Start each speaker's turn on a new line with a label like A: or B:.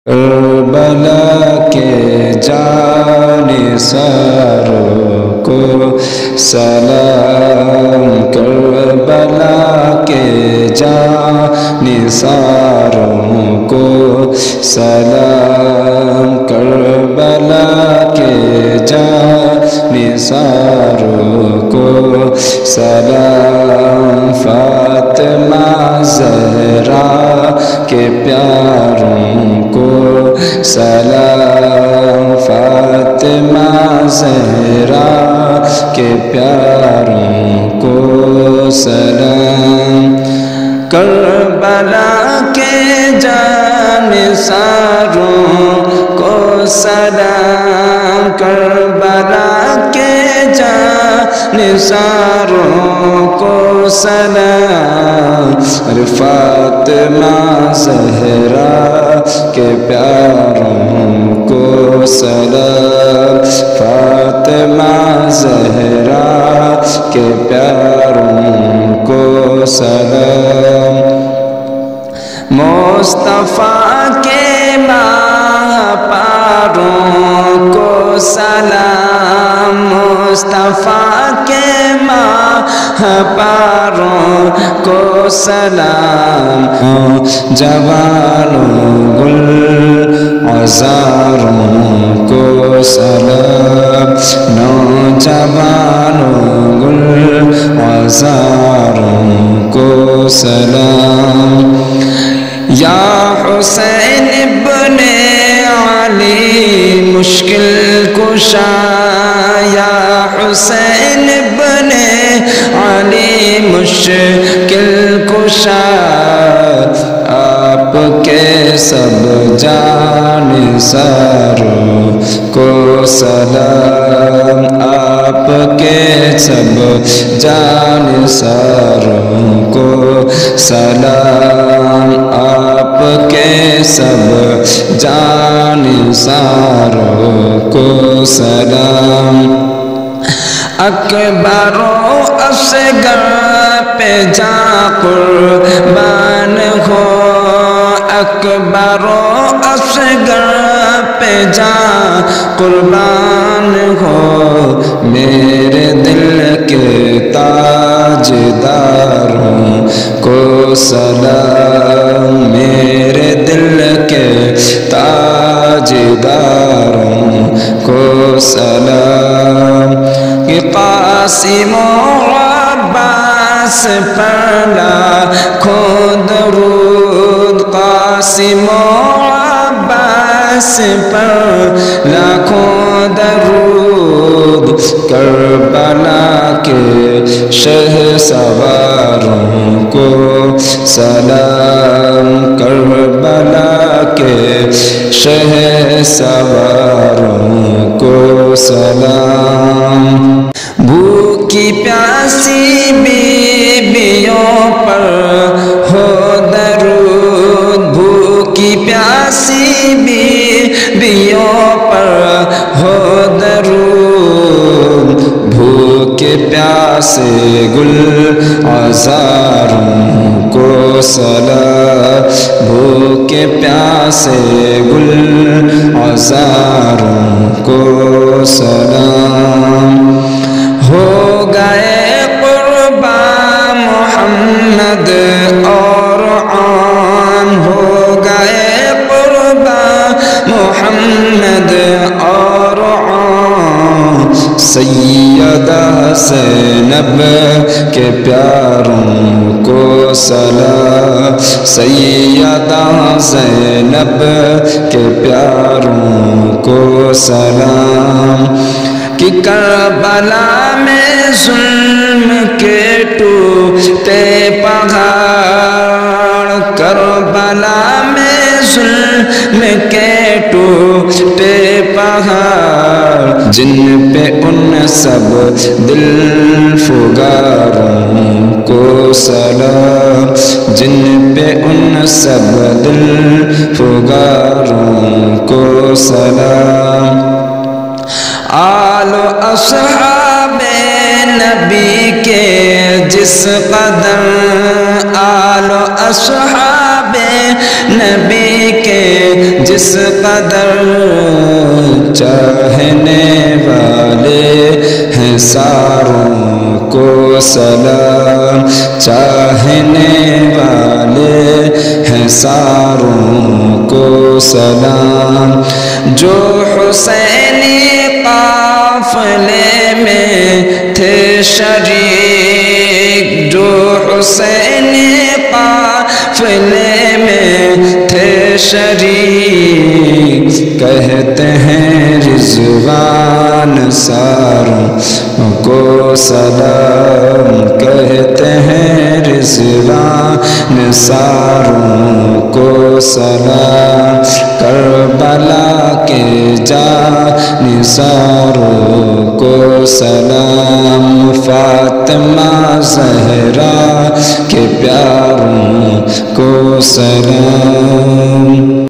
A: کربلا کے جانثاروں کو سلام، کربلا کے جانثاروں کو سلام، کربلا کے جانثاروں کو سلام، فاطمہ زہرا کے پیاروں کو سلام، فاطمہ زہرا کے پیاروں کو سلام، کربلا کے جانثاروں کو سلام، کربلا کے جانثاروں کو سلام، فاطمہ زہرا کے پیاروں کو سلام، فاطمہ زہرا کے پیاروں کو سلام، مصطفیٰ کے ماہ پاروں کو سلام، مصطفیٰ کے ماہ پاروں کو سلام، جوانوں گل عذاروں کو سلام، نوجوانوں گل عذاروں کو سلام، یا حسین ابن علی مشکل کشا، یا حسین ابن علی مشکل کشا، آپ کے سب جانثاروں کو سلام، آپ کے سب جانثاروں کو سلام، آپ کے سب جانثاروں کو سلام، اکبر و اصغر پہ جاں قربان ہو، اکبر و اصغر پہ جاں قربان ہو، میرے دل کے تاجداروں کو سلام، میرے دل کے تاجداروں کو سلام، کہ قاسم و عباس پر لاکھوں درود، قاسم و عباس پر لاکھوں درود، کربلا کے شہ سواروں کو سلام، کربلا کے شہ سواروں کو سلام، بھوکی پیاسی بیویوں پر ہو درود، بھوکی پیاسی بیویوں پر ہو درود، بھوکے پیاسے گل عذاروں کو سلام، بھوکے پیاسے گل عذاروں کو سلام، ہو گئے قربان محمد اور عام، ہو گئے قربان محمد اور عام، سیدہ زینب کے پیاروں کو سلام، سیدہ زینب کے پیاروں کو سلام، کہ کربلا میں ظلم کے ٹوٹے پہاڑ، کربلا میں ظلم کے ٹوٹے پہاڑ، جن پہ ان سب دل فگاروں کو سلام، جن پہ ان سب دل فگاروں کو سلام، آل و اصحاب نبی کے جس قدر، آل و اصحاب نبی کے جس قدر چاہنے والے ہیں ساروں کو سلام، چاہنے والے ہیں ساروں کو سلام۔ جو حسینی قافلے میں تھے شریک، جو حسینی قافلے میں تھے شریک، کہتے ہیں رضوان ساروں کو سلام، کہتے ہیں رضوان ساروں کو سلام۔ کربلا کے جانثاروں کو سلام، فاطمہ زہرا کے پیاروں کو سلام۔